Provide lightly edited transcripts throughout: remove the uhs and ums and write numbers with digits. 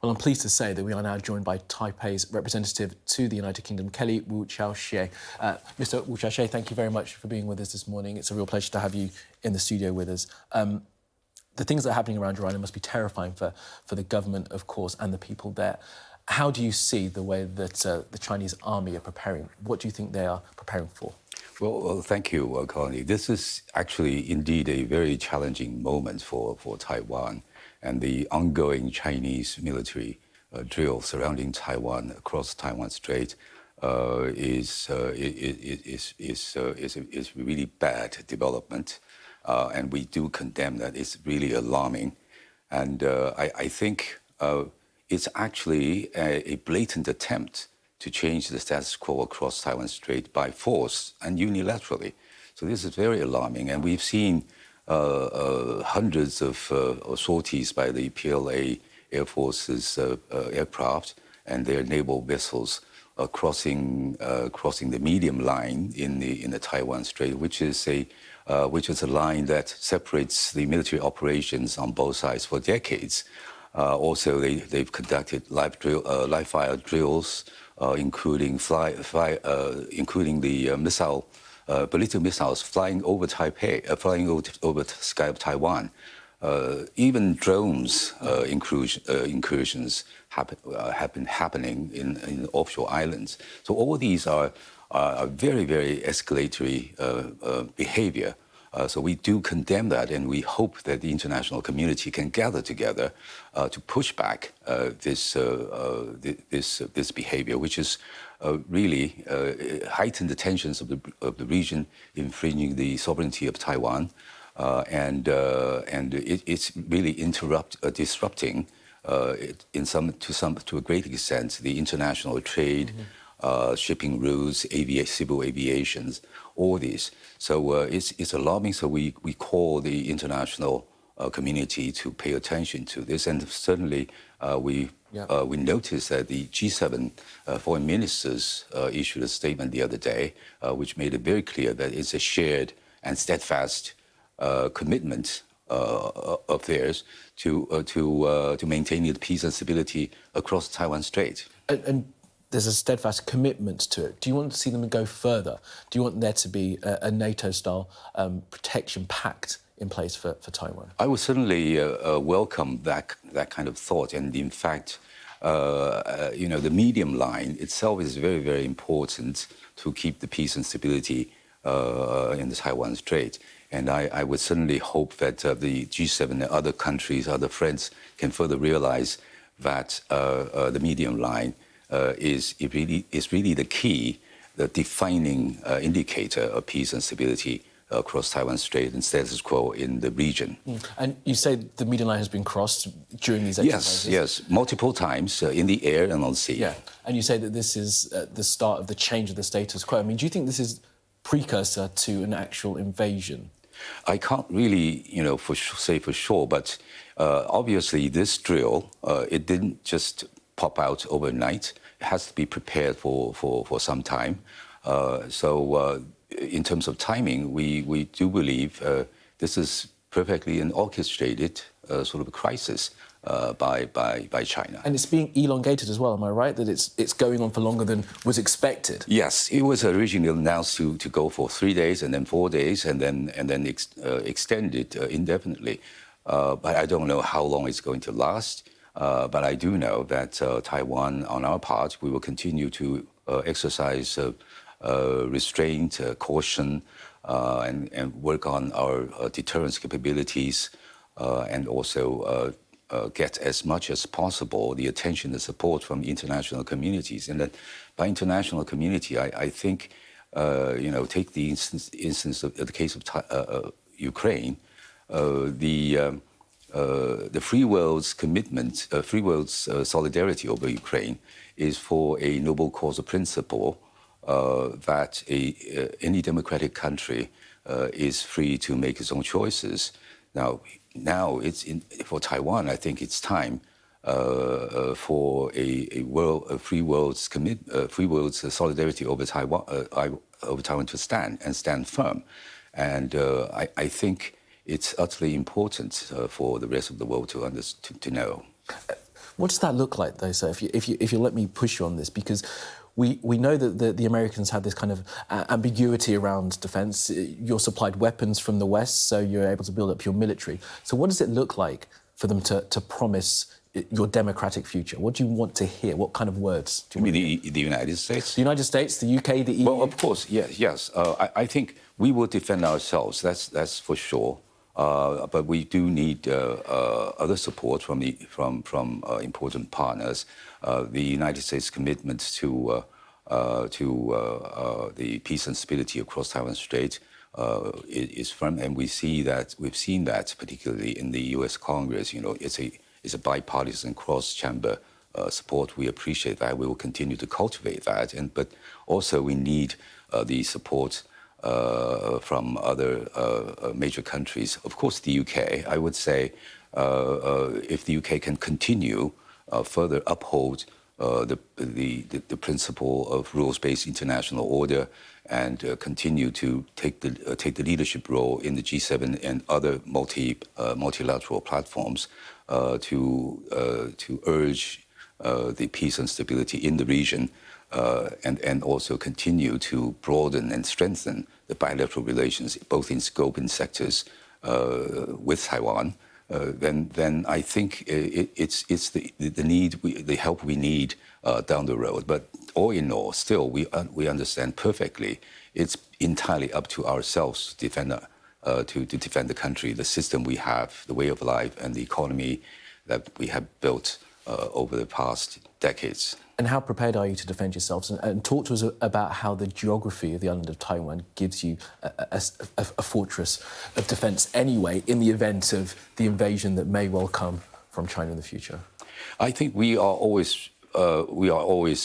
Well, I'm pleased to say that we are now joined by Taipei's representative to the United Kingdom, Kelly Wu-Chiao Hsieh. Mr. Wu-Chiao Hsieh, thank you very much for being with us this morning. It's a real pleasure to have you in the studio with us. The things that are happening around your island must be terrifying for the government, of course, and the people there. How do you see the way that the Chinese army are preparing? What do you think they are preparing for? Well, thank you, Connie. This is actually indeed a very challenging moment for Taiwan, and the ongoing Chinese military drill surrounding Taiwan across Taiwan Strait is really bad development, and we do condemn that. It's really alarming, and I think it's actually a blatant attempt to change the status quo across Taiwan Strait by force and unilaterally. So this is very alarming, and we've seen hundreds of sorties by the PLA Air Force's aircraft and their naval vessels crossing the medium line in the Taiwan Strait, which is a line that separates the military operations on both sides for decades. Also, they've conducted live fire drills, including the ballistic missiles flying over Taipei, flying over the sky of Taiwan. Even drones incursions have been happening in offshore islands. So all these are very, very escalatory behavior. So we do condemn that, and we hope that the international community can gather together to push back this behavior, which is really heightened the tensions of the region, infringing the sovereignty of Taiwan, and it's really disrupting to a great extent the international trade. Shipping routes, civil aviations, all these. So it's alarming. So we call the international community to pay attention to this. And certainly we noticed that the G7 foreign ministers issued a statement the other day, which made it very clear that it's a shared and steadfast commitment of theirs to maintaining the peace and stability across Taiwan Strait. And there's a steadfast commitment to it. Do you want to see them go further? Do you want there to be a NATO-style protection pact in place for Taiwan? I would certainly welcome that kind of thought. And in fact, the medium line itself is very, very important to keep the peace and stability in the Taiwan Strait. And I would certainly hope that the G7 and other countries, other friends, can further realize that the medium line is really the key, the defining indicator of peace and stability across Taiwan Strait and status quo in the region. And you say the median line has been crossed during these exercises? Yes, multiple times in the air and on sea. Yeah, and you say that this is the start of the change of the status quo. I mean, do you think this is precursor to an actual invasion? I can't really, say for sure, but obviously this drill, it didn't just pop out overnight. It has to be prepared for some time. So in terms of timing, we do believe this is perfectly an orchestrated sort of a crisis by China. And it's being elongated as well, am I right? That it's going on for longer than was expected? Yes, it was originally announced to go for 3 days and then 4 days and then extended indefinitely. But I don't know how long it's going to last. But I do know that Taiwan, on our part, we will continue to exercise restraint, caution, and work on our deterrence capabilities, and also get as much as possible the attention and support from international communities. And that by international community, I think, take the instance of the case of Ukraine, the free world's commitment, free world's solidarity over Ukraine is for a noble cause of principle that any democratic country is free to make its own choices. Now for Taiwan, I think it's time for a free world's solidarity over Taiwan to stand firm, and I think it's utterly important for the rest of the world to know. What does that look like, though, sir? If you let me push you on this, because we know that the Americans have this kind of ambiguity around defence. You're supplied weapons from the West, so you're able to build up your military. So what does it look like for them to promise your democratic future? What do you want to hear? What kind of words do you You want mean the United States? The United States, the UK, the EU? Well, of course, yes. I think we will defend ourselves. That's for sure. But we do need other support from important partners. The United States' commitment to the peace and stability across Taiwan Strait is firm, and we've seen that particularly in the U.S. Congress. It's a bipartisan cross-chamber support. We appreciate that. We will continue to cultivate that, but also we need the support from other major countries. Of course, the UK. I would say if the UK can continue further uphold the principle of rules-based international order and continue to take the leadership role in the G7 and other multilateral platforms to urge the peace and stability in the region, and also continue to broaden and strengthen the bilateral relations, both in scope and sectors, with Taiwan, then I think it's the help we need down the road. But all in all, still we understand perfectly it's entirely up to ourselves to defend the country, the system we have, the way of life, and the economy that we have built over the past decades. And how prepared are you to defend yourselves? And talk to us about how the geography of the island of Taiwan gives you a fortress of defence anyway, in the event of the invasion that may well come from China in the future. I think we are always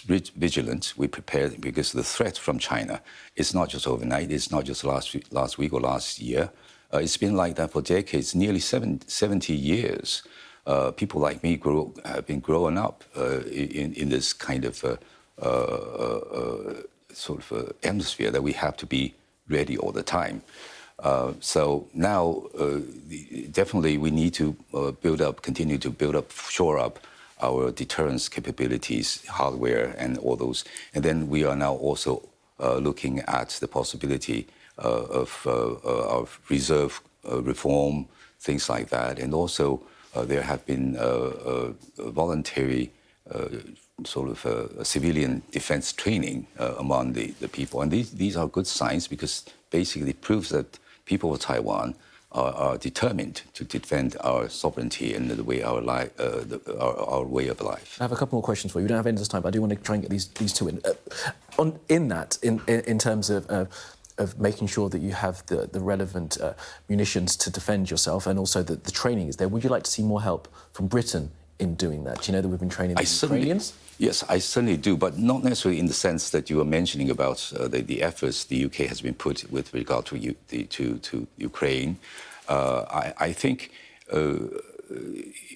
vigilant. We prepared because the threat from China is not just overnight. It's not just last week or last year. It's been like that for decades, nearly 70 years. People like me have been growing up in this kind of atmosphere that we have to be ready all the time. So now, definitely, we need to continue to shore up our deterrence capabilities, hardware, and all those. And then we are now also looking at the possibility of reserve reform, things like that, and also. There have been voluntary civilian defense training among the people. And these are good signs because basically it proves that people of Taiwan are determined to defend our sovereignty and the way our way of life. I have a couple more questions for you. We don't have endless time, but I do want to try and get these two in. In terms of making sure that you have the relevant munitions to defend yourself, and also that the training is there. Would you like to see more help from Britain in doing that? Do you know that we've been training the Ukrainians? Yes, I certainly do, but not necessarily in the sense that you were mentioning about the efforts the UK has been put with regard to Ukraine. I think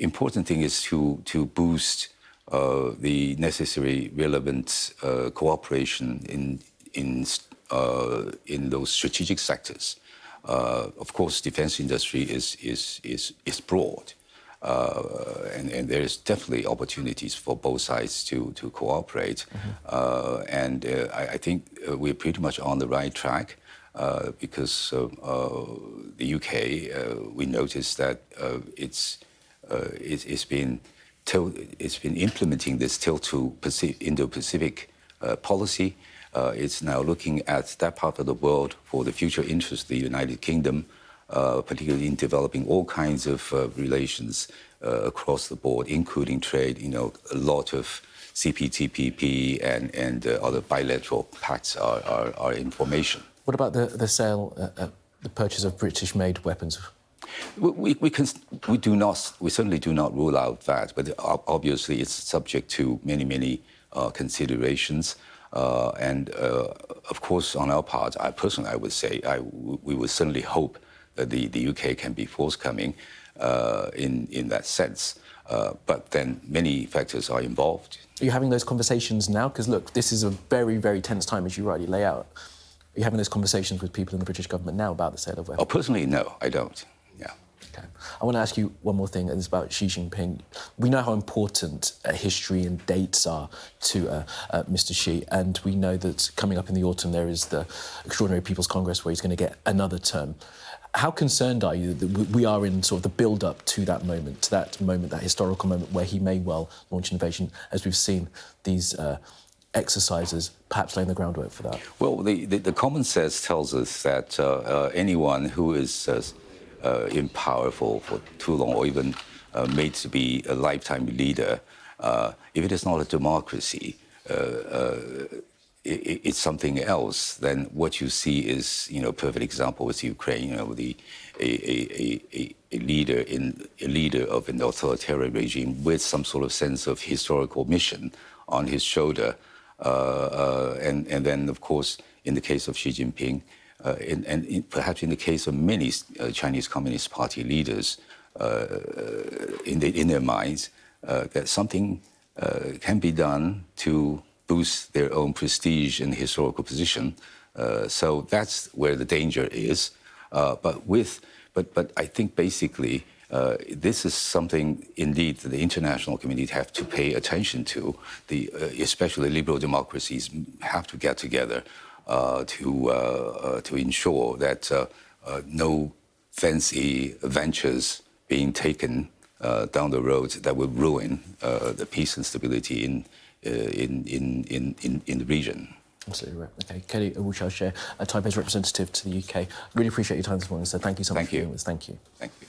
important thing is to boost the necessary relevant cooperation in those strategic sectors. Of course, defense industry is broad, and there is definitely opportunities for both sides to cooperate. Mm-hmm. I think we're pretty much on the right track because the UK, we noticed that it's been implementing this tilt to Indo-Pacific policy. It's now looking at that part of the world for the future interest of the United Kingdom, particularly in developing all kinds of relations across the board, including trade. A lot of CPTPP and other bilateral pacts are in formation. What about the sale, the purchase of British-made weapons? We certainly do not rule out that, but obviously it's subject to many considerations. Of course, on our part, I would say, we would certainly hope that the UK can be forthcoming in that sense. But then many factors are involved. Are you having those conversations now? Because look, this is a very, very tense time, as you rightly lay out. Are you having those conversations with people in the British government now about the sale of weapons? Oh, personally, no, I don't. Yeah. Okay. I want to ask you one more thing, and it's about Xi Jinping. We know how important history and dates are to Mr. Xi, and we know that coming up in the autumn there is the Extraordinary People's Congress where he's going to get another term. How concerned are you that we are in sort of the build-up to that moment, that historical moment where he may well launch an invasion, as we've seen these exercises perhaps laying the groundwork for that? Well, the common sense tells us that anyone who is in power for too long, or even made to be a lifetime leader, if it is not a democracy, it's something else. Then what you see is, perfect example is Ukraine. A leader of an authoritarian regime with some sort of sense of historical mission on his shoulder, and then of course in the case of Xi Jinping, and perhaps in the case of many Chinese Communist Party leaders, in their minds, that something can be done to boost their own prestige and historical position. So that's where the danger is. But I think basically this is something indeed that the international community have to pay attention to. Especially liberal democracies have to get together to ensure that no fancy ventures being taken down the road that will ruin the peace and stability in the region. Absolutely right. Okay, Kelly Wu-Chiao Hsieh, Taipei's representative to the UK. Really appreciate your time this morning, so thank you so much for being with us. Thank you. Thank you.